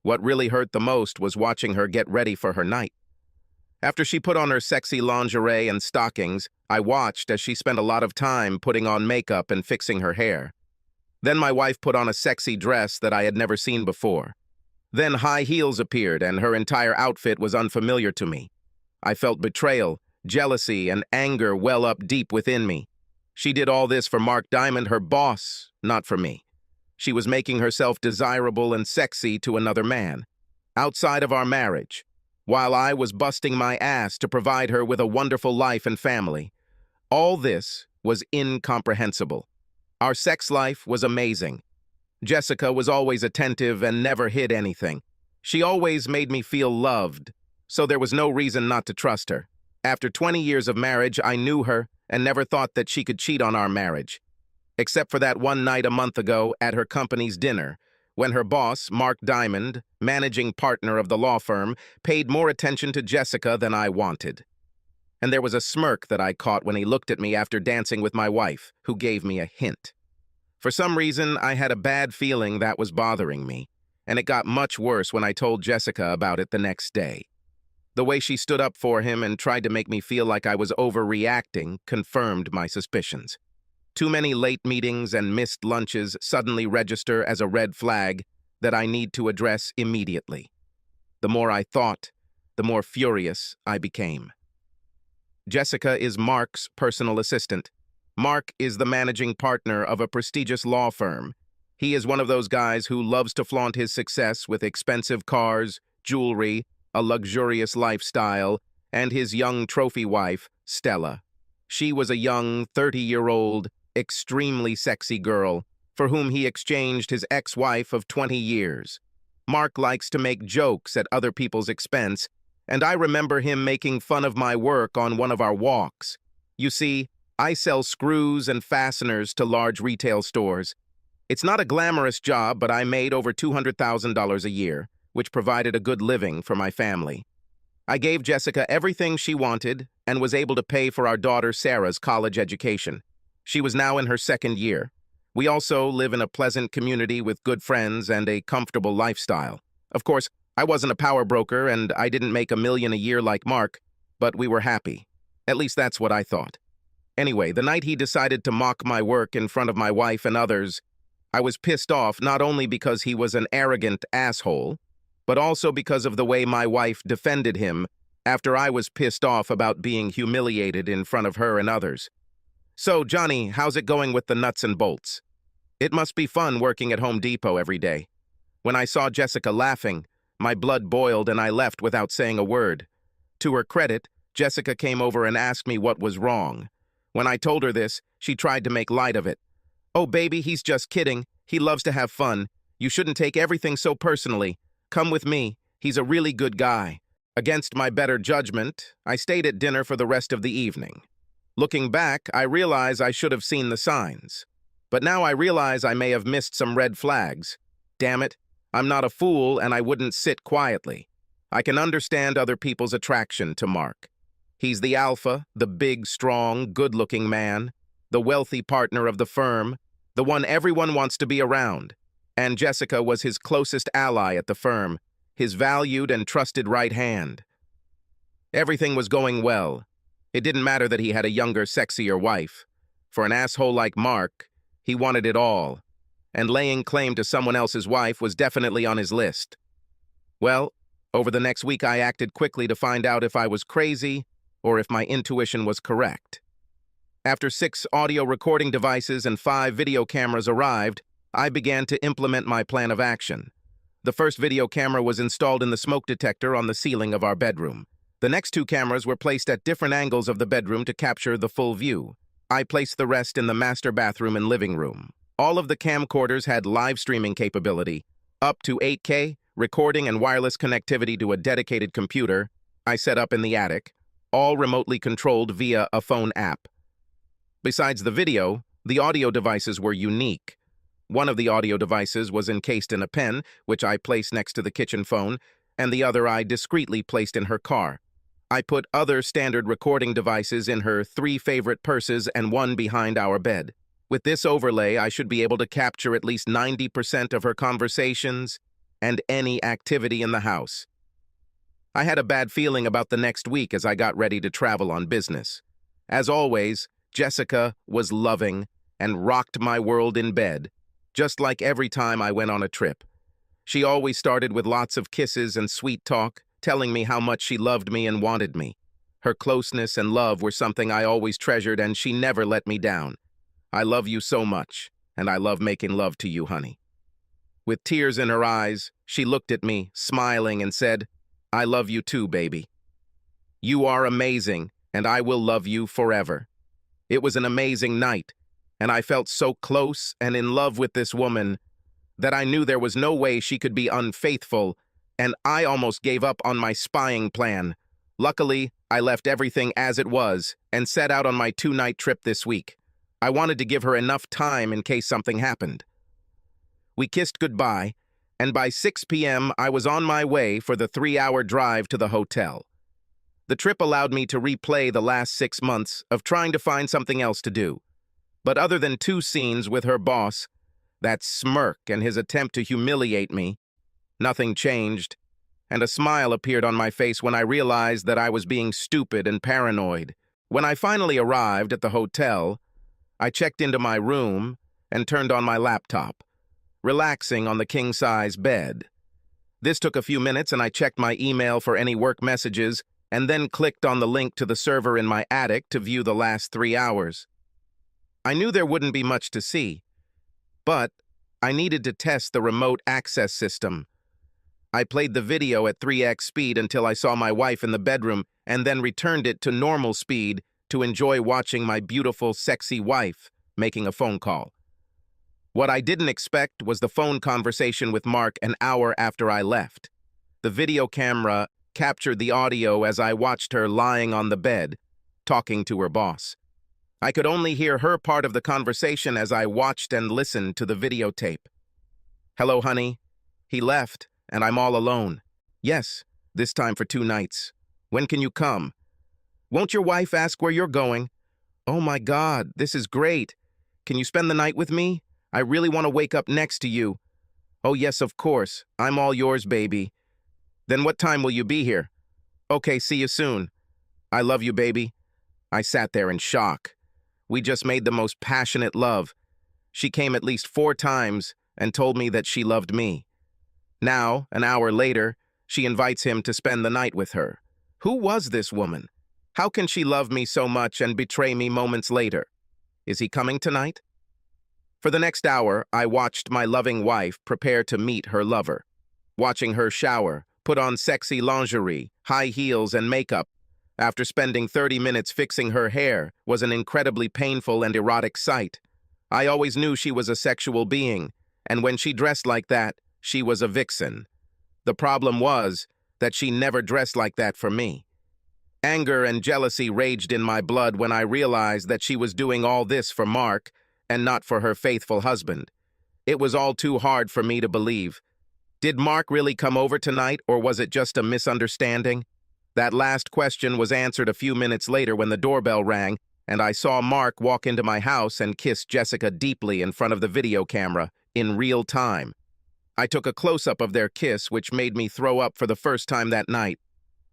What really hurt the most was watching her get ready for her night. After she put on her sexy lingerie and stockings, I watched as she spent a lot of time putting on makeup and fixing her hair. Then my wife put on a sexy dress that I had never seen before. Then high heels appeared and her entire outfit was unfamiliar to me. I felt betrayal, jealousy, and anger well up deep within me. She did all this for Mark Diamond, her boss, not for me. She was making herself desirable and sexy to another man, outside of our marriage, while I was busting my ass to provide her with a wonderful life and family. All this was incomprehensible. Our sex life was amazing. Jessica was always attentive and never hid anything. She always made me feel loved, so there was no reason not to trust her. After 20 years of marriage, I knew her and never thought that she could cheat on our marriage. Except for that one night a month ago at her company's dinner, when her boss, Mark Diamond, managing partner of the law firm, paid more attention to Jessica than I wanted. And there was a smirk that I caught when he looked at me after dancing with my wife, who gave me a hint. For some reason, I had a bad feeling that was bothering me, and it got much worse when I told Jessica about it the next day. The way she stood up for him and tried to make me feel like I was overreacting confirmed my suspicions. Too many late meetings and missed lunches suddenly register as a red flag that I need to address immediately. The more I thought, the more furious I became. Jessica is Mark's personal assistant. Mark is the managing partner of a prestigious law firm. He is one of those guys who loves to flaunt his success with expensive cars, jewelry, a luxurious lifestyle, and his young trophy wife, Stella. She was a young, 30-year-old, extremely sexy girl for whom he exchanged his ex-wife of 20 years. Mark likes to make jokes at other people's expense, and I remember him making fun of my work on one of our walks. You see, I sell screws and fasteners to large retail stores. It's not a glamorous job, but I made over $200,000 a year, which provided a good living for my family. I gave Jessica everything she wanted and was able to pay for our daughter Sarah's college education. She was now in her second year. We also live in a pleasant community with good friends and a comfortable lifestyle. Of course, I wasn't a power broker and I didn't make $1 million a year like Mark, but we were happy. At least that's what I thought. Anyway, the night he decided to mock my work in front of my wife and others, I was pissed off not only because he was an arrogant asshole, but also because of the way my wife defended him after I was pissed off about being humiliated in front of her and others. So, Johnny, how's it going with the nuts and bolts? It must be fun working at Home Depot every day. When I saw Jessica laughing, my blood boiled and I left without saying a word. To her credit, Jessica came over and asked me what was wrong. When I told her this, she tried to make light of it. "Oh, baby, he's just kidding. He loves to have fun. You shouldn't take everything so personally. Come with me. He's a really good guy." Against my better judgment, I stayed at dinner for the rest of the evening. Looking back, I realize I should have seen the signs. But now I realize I may have missed some red flags. Damn it, I'm not a fool and I wouldn't sit quietly. I can understand other people's attraction to Mark. He's the alpha, the big, strong, good-looking man, the wealthy partner of the firm, the one everyone wants to be around. And Jessica was his closest ally at the firm, his valued and trusted right hand. Everything was going well. It didn't matter that he had a younger, sexier wife. For an asshole like Mark, he wanted it all, and laying claim to someone else's wife was definitely on his list. Well, over the next week I acted quickly to find out if I was crazy or if my intuition was correct. After 6 audio recording devices and 5 video cameras arrived, I began to implement my plan of action. The first video camera was installed in the smoke detector on the ceiling of our bedroom. The next 2 cameras were placed at different angles of the bedroom to capture the full view. I placed the rest in the master bathroom and living room. All of the camcorders had live streaming capability, up to 8K, recording and wireless connectivity to a dedicated computer I set up in the attic, all remotely controlled via a phone app. Besides the video, the audio devices were unique. One of the audio devices was encased in a pen, which I placed next to the kitchen phone, and the other I discreetly placed in her car. I put other standard recording devices in her 3 favorite purses and 1 behind our bed. With this overlay, I should be able to capture at least 90% of her conversations, and any activity in the house. I had a bad feeling about the next week as I got ready to travel on business. As always, Jessica was loving and rocked my world in bed, just like every time I went on a trip. She always started with lots of kisses and sweet talk, telling me how much she loved me and wanted me. Her closeness and love were something I always treasured, and she never let me down. I love you so much, and I love making love to you, honey. With tears in her eyes, she looked at me, smiling, and said, I love you too, baby. You are amazing, and I will love you forever. It was an amazing night, and I felt so close and in love with this woman that I knew there was no way she could be unfaithful, and I almost gave up on my spying plan. Luckily, I left everything as it was and set out on my 2-night trip this week. I wanted to give her enough time in case something happened. We kissed goodbye, and by 6 p.m. I was on my way for the 3-hour drive to the hotel. The trip allowed me to replay the last 6 months of trying to find something else to do. But other than 2 scenes with her boss, that smirk and his attempt to humiliate me, nothing changed, and a smile appeared on my face when I realized that I was being stupid and paranoid. When I finally arrived at the hotel, I checked into my room and turned on my laptop, relaxing on the king-size bed. This took a few minutes, and I checked my email for any work messages and then clicked on the link to the server in my attic to view the last 3 hours. I knew there wouldn't be much to see, but I needed to test the remote access system. I played the video at 3x speed until I saw my wife in the bedroom and then returned it to normal speed to enjoy watching my beautiful, sexy wife making a phone call. What I didn't expect was the phone conversation with Mark an hour after I left. The video camera captured the audio as I watched her lying on the bed, talking to her boss. I could only hear her part of the conversation as I watched and listened to the videotape. Hello, honey. He left, and I'm all alone. Yes, this time for 2 nights. When can you come? Won't your wife ask where you're going? Oh my God, this is great. Can you spend the night with me? I really want to wake up next to you. Oh yes, of course. I'm all yours, baby. Then what time will you be here? Okay, see you soon. I love you, baby. I sat there in shock. We just made the most passionate love. She came at least 4 times and told me that she loved me. Now, an hour later, she invites him to spend the night with her. Who was this woman? How can she love me so much and betray me moments later? Is he coming tonight? For the next hour, I watched my loving wife prepare to meet her lover. Watching her shower, put on sexy lingerie, high heels, and makeup, after spending 30 minutes fixing her hair, was an incredibly painful and erotic sight. I always knew she was a sexual being, and when she dressed like that, she was a vixen. The problem was that she never dressed like that for me. Anger and jealousy raged in my blood when I realized that she was doing all this for Mark and not for her faithful husband. It was all too hard for me to believe. Did Mark really come over tonight, or was it just a misunderstanding? That last question was answered a few minutes later when the doorbell rang, and I saw Mark walk into my house and kiss Jessica deeply in front of the video camera, in real time. I took a close-up of their kiss, which made me throw up for the first time that night.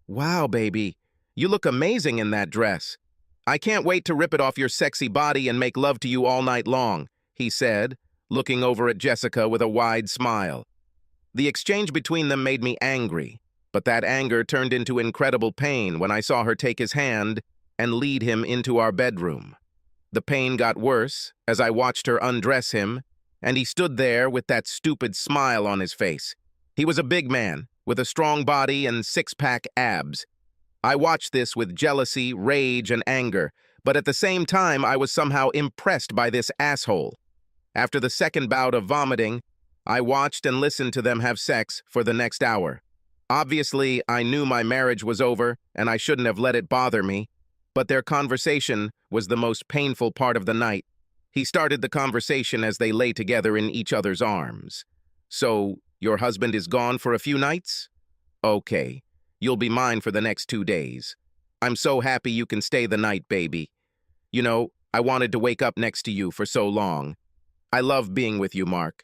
Wow, baby, you look amazing in that dress. I can't wait to rip it off your sexy body and make love to you all night long, he said, looking over at Jessica with a wide smile. The exchange between them made me angry, but that anger turned into incredible pain when I saw her take his hand and lead him into our bedroom. The pain got worse as I watched her undress him, and he stood there with that stupid smile on his face. He was a big man, with a strong body and 6-pack abs. I watched this with jealousy, rage, and anger, but at the same time I was somehow impressed by this asshole. After the second bout of vomiting, I watched and listened to them have sex for the next hour. Obviously, I knew my marriage was over, and I shouldn't have let it bother me, but their conversation was the most painful part of the night. He started the conversation as they lay together in each other's arms. So, your husband is gone for a few nights? Okay, you'll be mine for the next 2 days. I'm so happy you can stay the night, baby. You know, I wanted to wake up next to you for so long. I love being with you, Mark.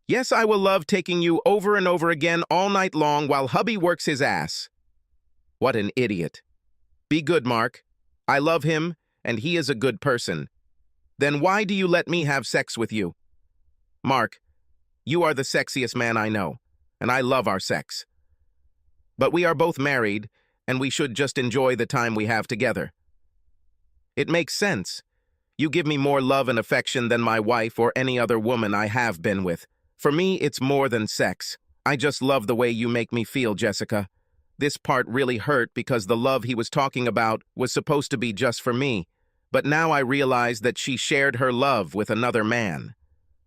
Yes, I will love taking you over and over again all night long while hubby works his ass. What an idiot. Be good, Mark. I love him, and he is a good person. Then why do you let me have sex with you? Mark, you are the sexiest man I know, and I love our sex. But we are both married, and we should just enjoy the time we have together. It makes sense. You give me more love and affection than my wife or any other woman I have been with. For me, it's more than sex. I just love the way you make me feel, Jessica. This part really hurt because the love he was talking about was supposed to be just for me, but now I realize that she shared her love with another man.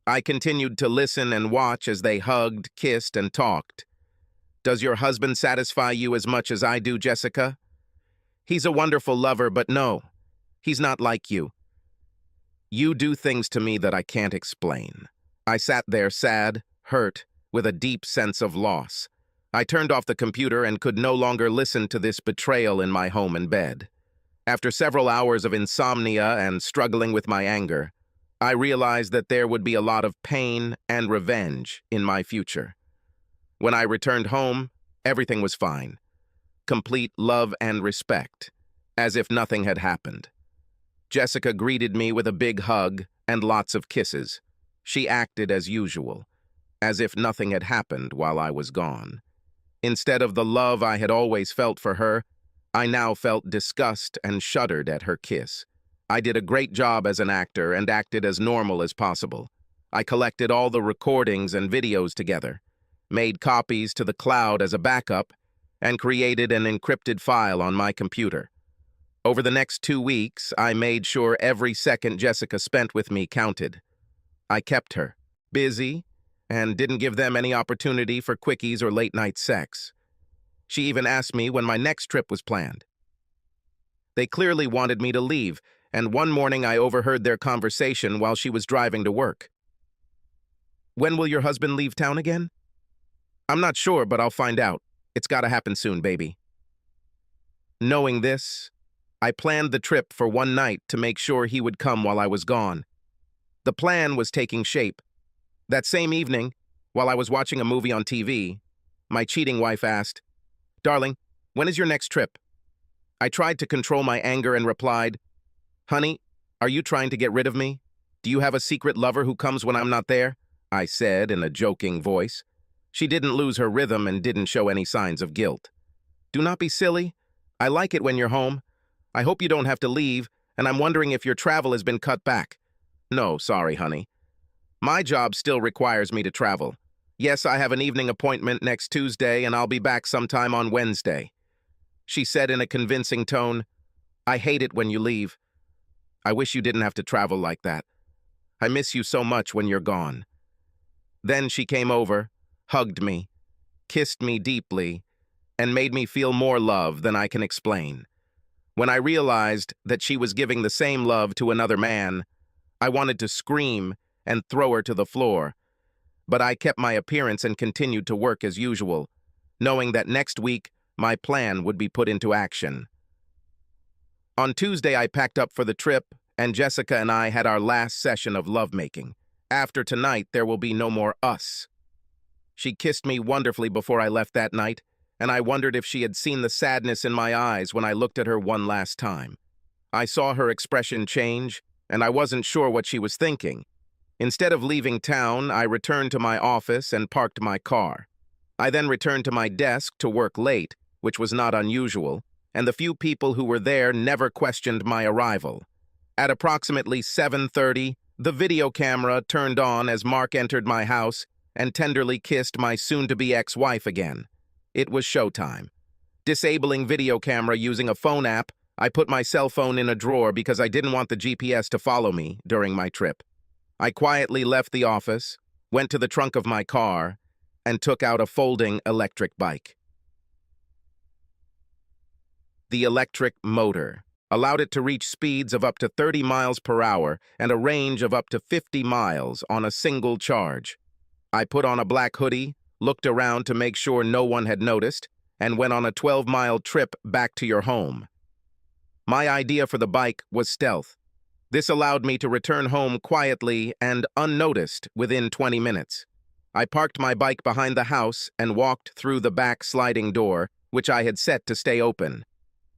I continued to listen and watch as they hugged, kissed, and talked. Does your husband satisfy you as much as I do, Jessica? He's a wonderful lover, but no, he's not like you. You do things to me that I can't explain. I sat there sad, hurt, with a deep sense of loss. I turned off the computer and could no longer listen to this betrayal in my home and bed. After several hours of insomnia and struggling with my anger, I realized that there would be a lot of pain and revenge in my future. When I returned home, everything was fine. Complete love and respect, as if nothing had happened. Jessica greeted me with a big hug and lots of kisses. She acted as usual, as if nothing had happened while I was gone. Instead of the love I had always felt for her, I now felt disgust and shuddered at her kiss. I did a great job as an actor and acted as normal as possible. I collected all the recordings and videos together, made copies to the cloud as a backup, and created an encrypted file on my computer. Over the next 2 weeks, I made sure every second Jessica spent with me counted. I kept her busy and didn't give them any opportunity for quickies or late-night sex. She even asked me when my next trip was planned. They clearly wanted me to leave, and one morning I overheard their conversation while she was driving to work. When will your husband leave town again? I'm not sure, but I'll find out. It's gotta happen soon, baby. Knowing this, I planned the trip for one night to make sure he would come while I was gone. The plan was taking shape. That same evening, while I was watching a movie on TV, my cheating wife asked, "Darling, when is your next trip?" I tried to control my anger and replied, "Honey, are you trying to get rid of me? Do you have a secret lover who comes when I'm not there?" I said in a joking voice. She didn't lose her rhythm and didn't show any signs of guilt. "Do not be silly. I like it when you're home. I hope you don't have to leave, and I'm wondering if your travel has been cut back." "No, sorry, honey. My job still requires me to travel. Yes, I have an evening appointment next Tuesday, and I'll be back sometime on Wednesday." She said in a convincing tone, "I hate it when you leave. I wish you didn't have to travel like that. I miss you so much when you're gone." Then she came over, hugged me, kissed me deeply, and made me feel more love than I can explain. When I realized that she was giving the same love to another man, I wanted to scream and throw her to the floor. But I kept my appearance and continued to work as usual, knowing that next week my plan would be put into action. On Tuesday, I packed up for the trip, and Jessica and I had our last session of lovemaking. After tonight, there will be no more us. She kissed me wonderfully before I left that night, and I wondered if she had seen the sadness in my eyes when I looked at her one last time. I saw her expression change, and I wasn't sure what she was thinking. Instead of leaving town, I returned to my office and parked my car. I then returned to my desk to work late, which was not unusual, and the few people who were there never questioned my arrival. At approximately 7:30, the video camera turned on as Mark entered my house and tenderly kissed my soon-to-be ex-wife again. It was showtime. Disabling video camera using a phone app, I put my cell phone in a drawer because I didn't want the GPS to follow me during my trip. I quietly left the office, went to the trunk of my car, and took out a folding electric bike. The electric motor allowed it to reach speeds of up to 30 miles per hour and a range of up to 50 miles on a single charge. I put on a black hoodie, looked around to make sure no one had noticed, and went on a 12-mile trip back to your home. My idea for the bike was stealth. This allowed me to return home quietly and unnoticed within 20 minutes. I parked my bike behind the house and walked through the back sliding door, which I had set to stay open.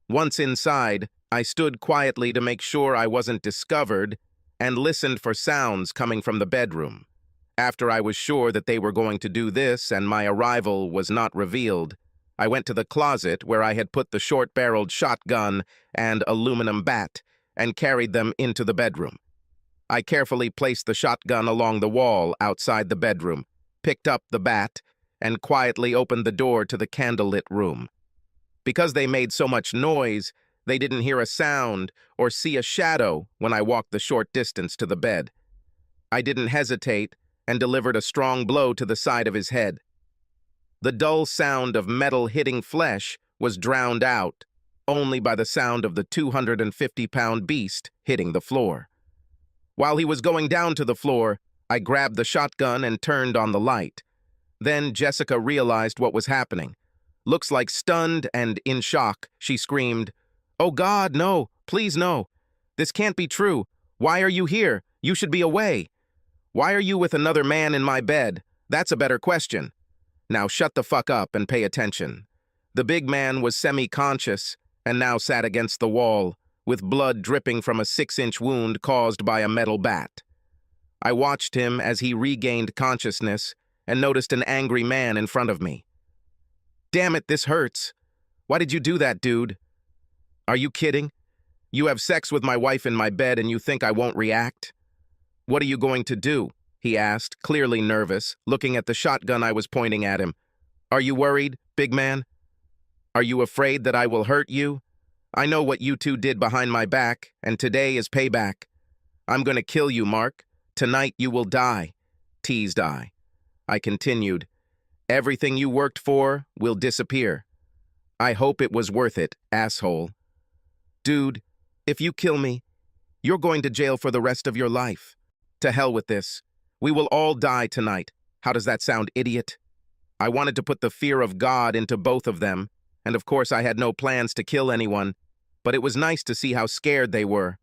Once inside, I stood quietly to make sure I wasn't discovered and listened for sounds coming from the bedroom. After I was sure that they were going to do this and my arrival was not revealed, I went to the closet where I had put the short-barreled shotgun and aluminum bat and carried them into the bedroom. I carefully placed the shotgun along the wall outside the bedroom, picked up the bat, and quietly opened the door to the candlelit room. Because they made so much noise, they didn't hear a sound or see a shadow when I walked the short distance to the bed. I didn't hesitate and delivered a strong blow to the side of his head. The dull sound of metal hitting flesh was drowned out only by the sound of the 250-pound beast hitting the floor. While he was going down to the floor, I grabbed the shotgun and turned on the light. Then Jessica realized what was happening. Looks like stunned and in shock, she screamed, "Oh God, no, please no. This can't be true. Why are you here? You should be away. Why are you with another man in my bed? That's a better question. Now shut the fuck up and pay attention." The big man was semi-conscious and now sat against the wall, with blood dripping from a 6-inch wound caused by a metal bat. I watched him as he regained consciousness and noticed an angry man in front of me. "Damn it, this hurts. Why did you do that, dude? Are you kidding? You have sex with my wife in my bed and you think I won't react? What are you going to do?" he asked, clearly nervous, looking at the shotgun I was pointing at him. "Are you worried, big man? Are you afraid that I will hurt you? I know what you two did behind my back, and today is payback. I'm going to kill you, Mark. Tonight you will die," teased I. I continued, "Everything you worked for will disappear. I hope it was worth it, asshole. Dude, if you kill me, you're going to jail for the rest of your life. To hell with this. We will all die tonight. How does that sound, idiot?" I wanted to put the fear of God into both of them, and of course I had no plans to kill anyone, but it was nice to see how scared they were.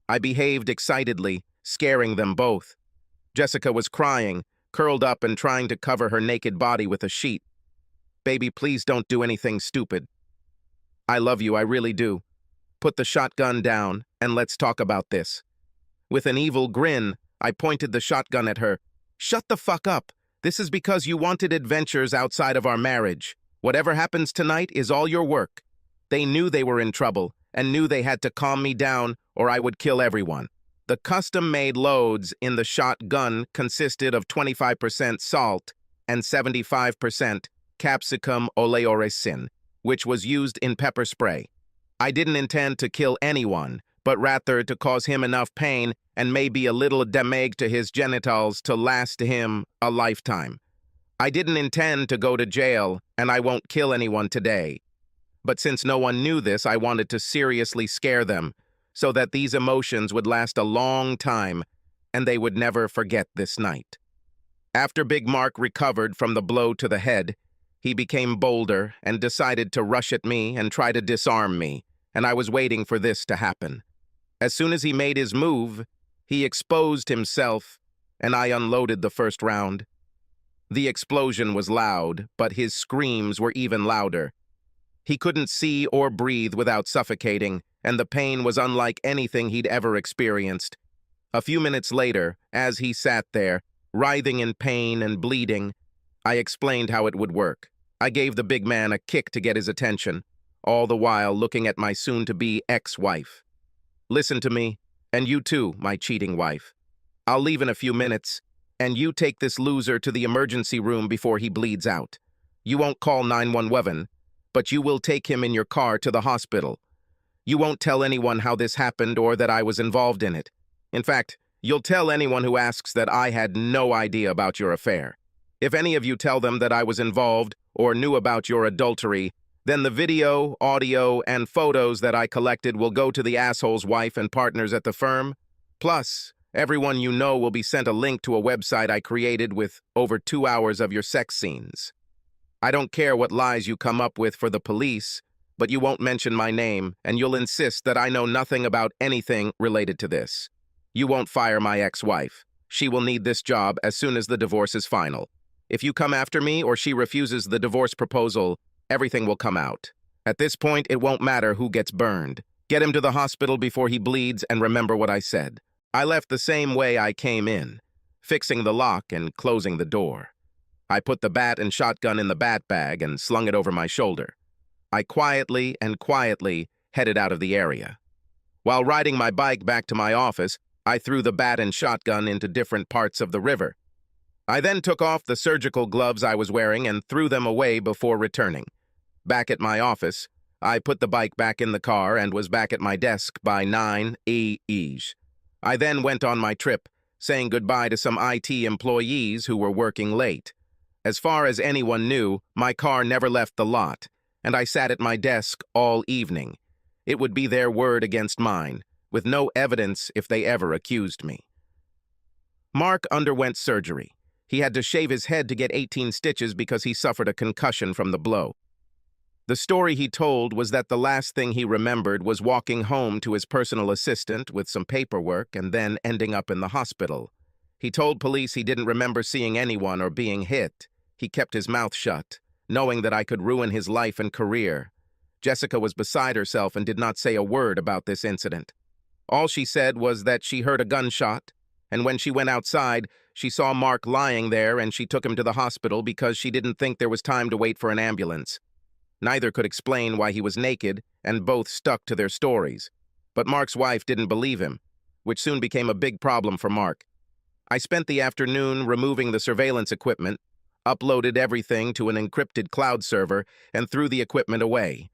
I behaved excitedly, scaring them both. Jessica was crying, curled up and trying to cover her naked body with a sheet. "Baby, please don't do anything stupid. I love you, I really do. Put the shotgun down, and let's talk about this." With an evil grin, I pointed the shotgun at her. "Shut the fuck up. This is because you wanted adventures outside of our marriage. Whatever happens tonight is all your work." They knew they were in trouble and knew they had to calm me down or I would kill everyone. The custom-made loads in the shotgun consisted of 25% salt and 75% capsicum oleoresin, which was used in pepper spray. I didn't intend to kill anyone, but rather to cause him enough pain and maybe a little damage to his genitals to last him a lifetime. I didn't intend to go to jail, and I won't kill anyone today. But since no one knew this, I wanted to seriously scare them, so that these emotions would last a long time, and they would never forget this night. After Big Mark recovered from the blow to the head, he became bolder and decided to rush at me and try to disarm me, and I was waiting for this to happen. As soon as he made his move, he exposed himself, and I unloaded the first round. The explosion was loud, but his screams were even louder. He couldn't see or breathe without suffocating, and the pain was unlike anything he'd ever experienced. A few minutes later, as he sat there, writhing in pain and bleeding, I explained how it would work. I gave the big man a kick to get his attention, all the while looking at my soon-to-be ex-wife. "Listen to me, and you too, my cheating wife. I'll leave in a few minutes, and you take this loser to the emergency room before he bleeds out. You won't call 911, but you will take him in your car to the hospital. You won't tell anyone how this happened or that I was involved in it. In fact, you'll tell anyone who asks that I had no idea about your affair. If any of you tell them that I was involved or knew about your adultery, then the video, audio, and photos that I collected will go to the asshole's wife and partners at the firm. Plus, everyone you know will be sent a link to a website I created with over 2 hours of your sex scenes. I don't care what lies you come up with for the police, but you won't mention my name, and you'll insist that I know nothing about anything related to this. You won't fire my ex-wife. She will need this job as soon as the divorce is final. If you come after me or she refuses the divorce proposal, everything will come out. At this point, it won't matter who gets burned. Get him to the hospital before he bleeds and remember what I said. I left the same way I came in, fixing the lock and closing the door. I put the bat and shotgun in the bat bag and slung it over my shoulder. I quietly headed out of the area. While riding my bike back to my office, I threw the bat and shotgun into different parts of the river. I then took off the surgical gloves I was wearing and threw them away before returning. Back at my office, I put the bike back in the car and was back at my desk by 9 a.m. I then went on my trip, saying goodbye to some IT employees who were working late. As far as anyone knew, my car never left the lot, and I sat at my desk all evening. It would be their word against mine, with no evidence if they ever accused me. Mark underwent surgery. He had to shave his head to get 18 stitches because he suffered a concussion from the blow. The story he told was that the last thing he remembered was walking home to his personal assistant with some paperwork and then ending up in the hospital. He told police he didn't remember seeing anyone or being hit. He kept his mouth shut, knowing that I could ruin his life and career. Jessica was beside herself and did not say a word about this incident. All she said was that she heard a gunshot, and when she went outside, she saw Mark lying there and she took him to the hospital because she didn't think there was time to wait for an ambulance. Neither could explain why he was naked, and both stuck to their stories. But Mark's wife didn't believe him, which soon became a big problem for Mark. I spent the afternoon removing the surveillance equipment, uploaded everything to an encrypted cloud server, and threw the equipment away.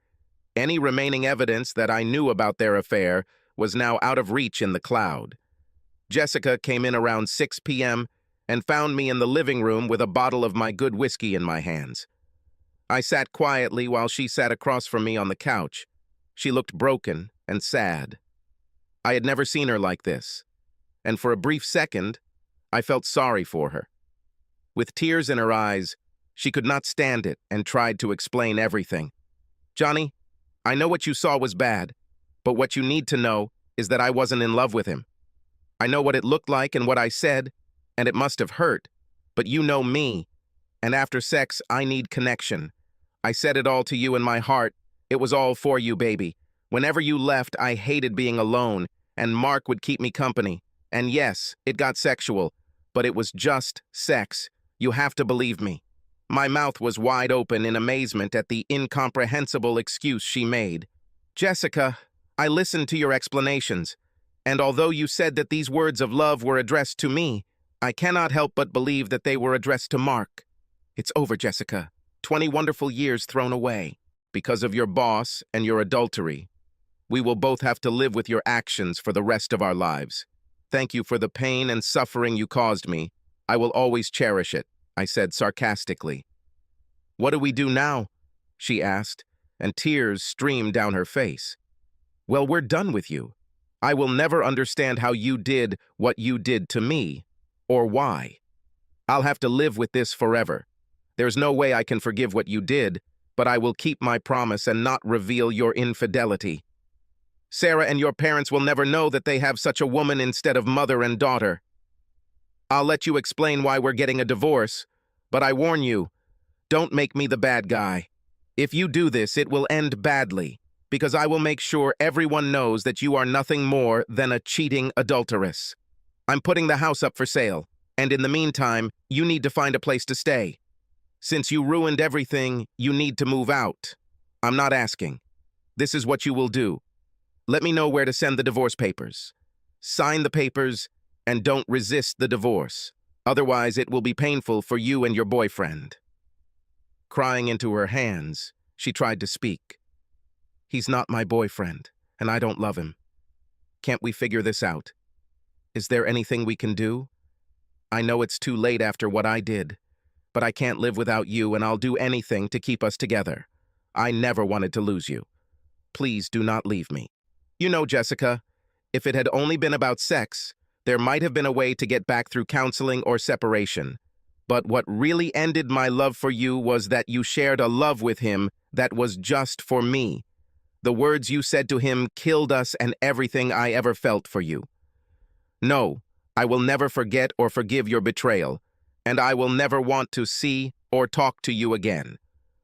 Any remaining evidence that I knew about their affair was now out of reach in the cloud. Jessica came in around 6 p.m. and found me in the living room with a bottle of my good whiskey in my hands. I sat quietly while she sat across from me on the couch. She looked broken and sad. I had never seen her like this, and for a brief second, I felt sorry for her. With tears in her eyes, she could not stand it and tried to explain everything. "Johnny, I know what you saw was bad, but what you need to know is that I wasn't in love with him. I know what it looked like and what I said, and it must have hurt, but you know me, and after sex, I need connection. I said it all to you in my heart. It was all for you, baby. Whenever you left, I hated being alone, and Mark would keep me company. And yes, it got sexual, but it was just sex. You have to believe me." My mouth was wide open in amazement at the incomprehensible excuse she made. "Jessica, I listened to your explanations, and although you said that these words of love were addressed to me, I cannot help but believe that they were addressed to Mark. It's over, Jessica. 20 wonderful years thrown away. Because of your boss and your adultery. We will both have to live with your actions for the rest of our lives. Thank you for the pain and suffering you caused me. I will always cherish it," I said sarcastically. "What do we do now?" she asked, and tears streamed down her face. "Well, we're done with you. I will never understand how you did what you did to me, or why. I'll have to live with this forever. There's no way I can forgive what you did, but I will keep my promise and not reveal your infidelity. Sarah and your parents will never know that they have such a woman instead of mother and daughter. I'll let you explain why we're getting a divorce, but I warn you, don't make me the bad guy. If you do this, it will end badly, because I will make sure everyone knows that you are nothing more than a cheating adulteress. I'm putting the house up for sale, and in the meantime, you need to find a place to stay. Since you ruined everything, you need to move out. I'm not asking. This is what you will do. Let me know where to send the divorce papers. Sign the papers, and don't resist the divorce. Otherwise, it will be painful for you and your boyfriend." Crying into her hands, she tried to speak. "He's not my boyfriend, and I don't love him. Can't we figure this out? Is there anything we can do? I know it's too late after what I did, but I can't live without you, and I'll do anything to keep us together. I never wanted to lose you. Please do not leave me. You know, Jessica, if it had only been about sex, there might have been a way to get back through counseling or separation. But what really ended my love for you was that you shared a love with him that was just for me. The words you said to him killed us and everything I ever felt for you. No, I will never forget or forgive your betrayal. and I will never want to see or talk to you again.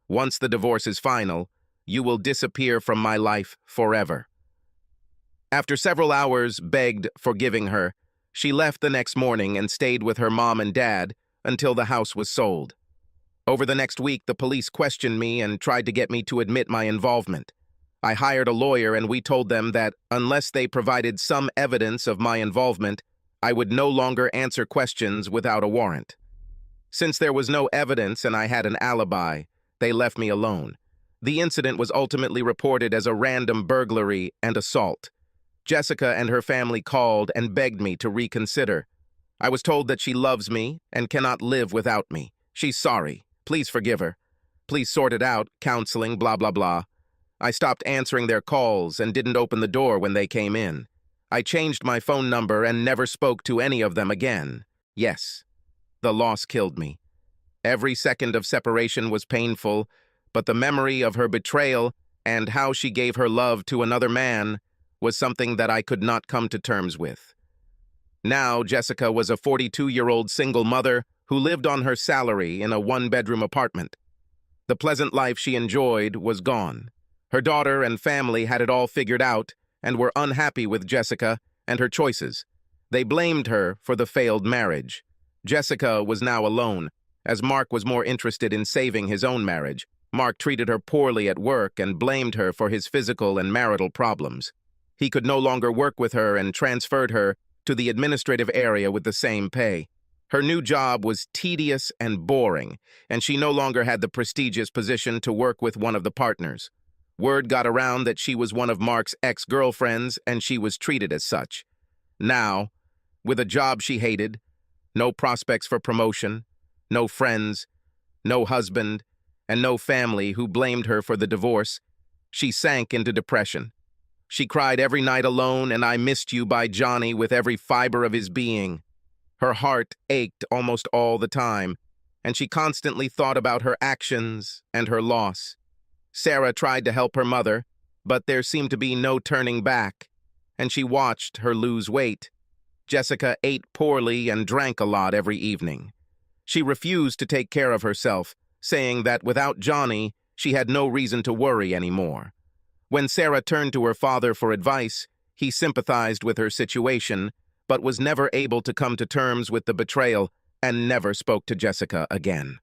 Once the divorce is final, you will disappear from my life forever." After several hours begged forgiving her, she left the next morning and stayed with her mom and dad until the house was sold. Over the next week, the police questioned me and tried to get me to admit my involvement. I hired a lawyer and we told them that unless they provided some evidence of my involvement, I would no longer answer questions without a warrant. Since there was no evidence and I had an alibi, they left me alone. The incident was ultimately reported as a random burglary and assault. Jessica and her family called and begged me to reconsider. I was told that she loves me and cannot live without me. She's sorry. Please forgive her. Please sort it out, counseling, blah, blah, blah. I stopped answering their calls and didn't open the door when they came in. I changed my phone number and never spoke to any of them again. Yes, the loss killed me. Every second of separation was painful, but the memory of her betrayal and how she gave her love to another man was something that I could not come to terms with. Now, Jessica was a 42-year-old single mother who lived on her salary in a one-bedroom apartment. The pleasant life she enjoyed was gone. Her daughter and family had it all figured out and were unhappy with Jessica and her choices. They blamed her for the failed marriage. Jessica was now alone, as Mark was more interested in saving his own marriage. Mark treated her poorly at work and blamed her for his physical and marital problems. He could no longer work with her and transferred her to the administrative area with the same pay. Her new job was tedious and boring, and she no longer had the prestigious position to work with one of the partners. Word got around that she was one of Mark's ex-girlfriends, and she was treated as such. Now, with a job she hated, no prospects for promotion, no friends, no husband, and no family who blamed her for the divorce, she sank into depression. She cried every night alone, and "I Missed You" by Johnny with every fiber of his being. Her heart ached almost all the time, and she constantly thought about her actions and her loss. Sarah tried to help her mother, but there seemed to be no turning back, and she watched her lose weight. Jessica ate poorly and drank a lot every evening. She refused to take care of herself, saying that without Johnny, she had no reason to worry anymore. When Sarah turned to her father for advice, he sympathized with her situation, but was never able to come to terms with the betrayal and never spoke to Jessica again.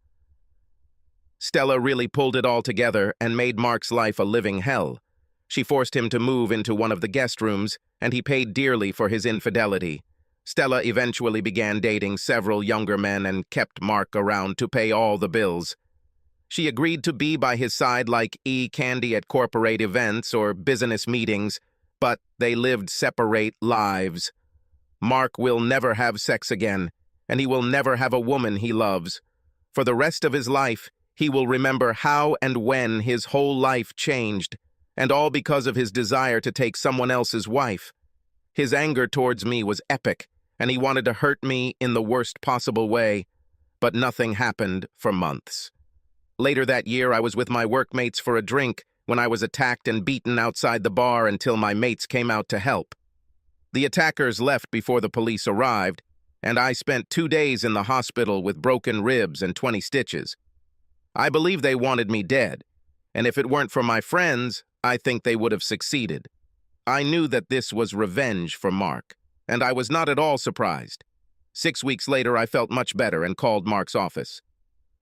Stella really pulled it all together and made Mark's life a living hell. She forced him to move into one of the guest rooms, and he paid dearly for his infidelity. Stella eventually began dating several younger men and kept Mark around to pay all the bills. She agreed to be by his side like candy at corporate events or business meetings, but they lived separate lives. Mark will never have sex again, and he will never have a woman he loves. For the rest of his life, he will remember how and when his whole life changed, and all because of his desire to take someone else's wife. His anger towards me was epic, and he wanted to hurt me in the worst possible way, but nothing happened for months. Later that year, I was with my workmates for a drink when I was attacked and beaten outside the bar until my mates came out to help. The attackers left before the police arrived, and I spent 2 days in the hospital with broken ribs and 20 stitches. I believe they wanted me dead, and if it weren't for my friends, I think they would have succeeded. I knew that this was revenge for Mark, and I was not at all surprised. 6 weeks later, I felt much better and called Mark's office.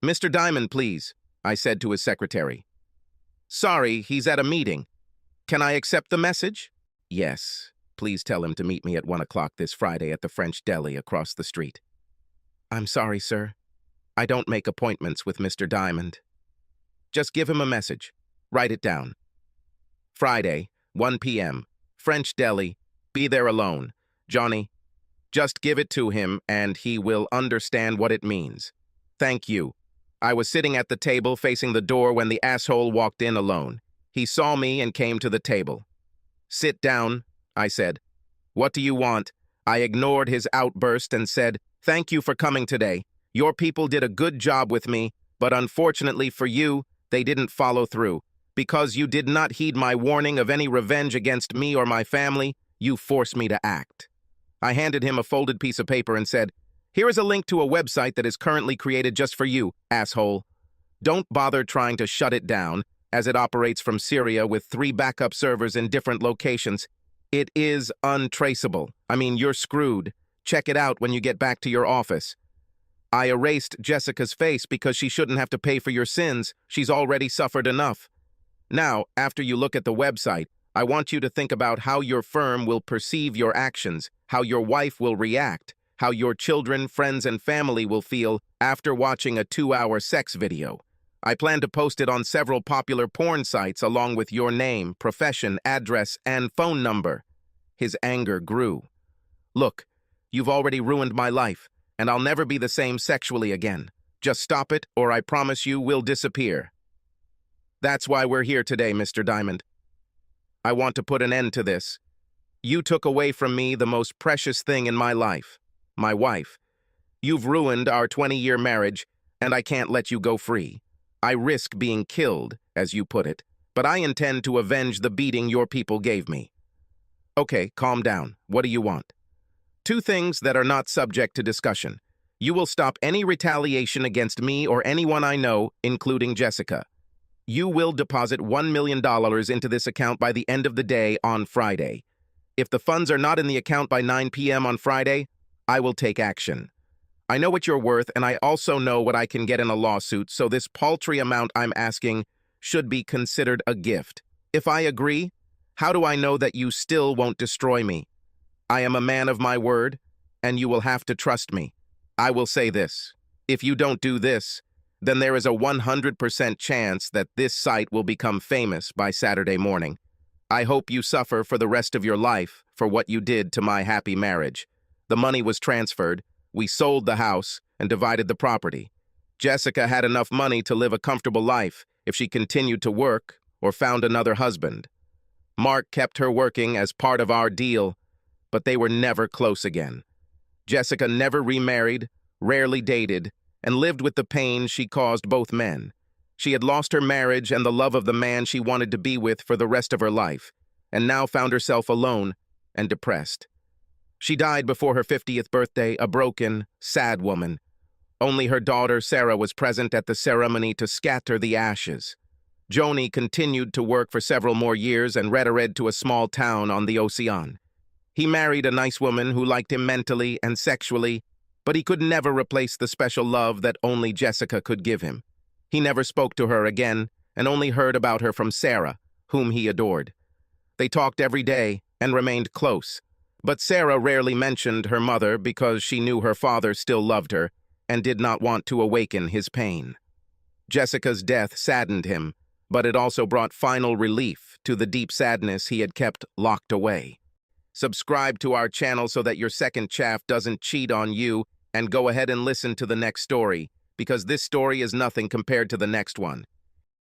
"Mr. Diamond, please," I said to his secretary. "Sorry, he's at a meeting. Can I accept the message?" "Yes. Please tell him to meet me at 1 o'clock this Friday at the French deli across the street." "I'm sorry, sir. I don't make appointments with Mr. Diamond." "Just give him a message. Write it down. Friday, 1 p.m., French deli. Be there alone. Johnny, just give it to him and he will understand what it means. Thank you." I was sitting at the table facing the door when the asshole walked in alone. He saw me and came to the table. "Sit down," I said. "What do you want?" I ignored his outburst and said, "Thank you for coming today. Your people did a good job with me, but unfortunately for you, they didn't follow through. Because you did not heed my warning of any revenge against me or my family, you forced me to act." I handed him a folded piece of paper and said, Here is a link to a website that is currently created just for you, asshole. Don't bother trying to shut it down, as it operates from Syria with 3 backup servers in different locations. It is untraceable. I mean, you're screwed. Check it out when you get back to your office. I erased Jessica's face because she shouldn't have to pay for your sins. She's already suffered enough. Now, after you look at the website, I want you to think about how your firm will perceive your actions, how your wife will react, how your children, friends, and family will feel after watching a 2-hour sex video. I plan to post it on several popular porn sites along with your name, profession, address, and phone number. His anger grew. Look, you've already ruined my life, and I'll never be the same sexually again. Just stop it, or I promise you we'll disappear. That's why we're here today, Mr. Diamond. I want to put an end to this. You took away from me the most precious thing in my life, my wife. You've ruined our 20-year marriage, and I can't let you go free. I risk being killed, as you put it, but I intend to avenge the beating your people gave me. Okay, calm down. What do you want? 2 things that are not subject to discussion. You will stop any retaliation against me or anyone I know, including Jessica. You will deposit $1 million into this account by the end of the day on Friday. If the funds are not in the account by 9 p.m. on Friday, I will take action. I know what you're worth, and I also know what I can get in a lawsuit, so this paltry amount I'm asking should be considered a gift. If I agree, how do I know that you still won't destroy me? I am a man of my word, and you will have to trust me. I will say this. If you don't do this, then there is a 100% chance that this site will become famous by Saturday morning. I hope you suffer for the rest of your life for what you did to my happy marriage. The money was transferred. We sold the house and divided the property. Jessica had enough money to live a comfortable life if she continued to work or found another husband. Mark kept her working as part of our deal, but they were never close again. Jessica never remarried, rarely dated, and lived with the pain she caused both men. She had lost her marriage and the love of the man she wanted to be with for the rest of her life, and now found herself alone and depressed. She died before her 50th birthday, a broken, sad woman. Only her daughter, Sarah, was present at the ceremony to scatter the ashes. Joni continued to work for several more years and read to a small town on the ocean. He married a nice woman who liked him mentally and sexually, but he could never replace the special love that only Jessica could give him. He never spoke to her again and only heard about her from Sarah, whom he adored. They talked every day and remained close. But Sarah rarely mentioned her mother because she knew her father still loved her and did not want to awaken his pain. Jessica's death saddened him, but it also brought final relief to the deep sadness he had kept locked away. Subscribe to our channel so that your second chaff doesn't cheat on you, and go ahead and listen to the next story, because this story is nothing compared to the next one.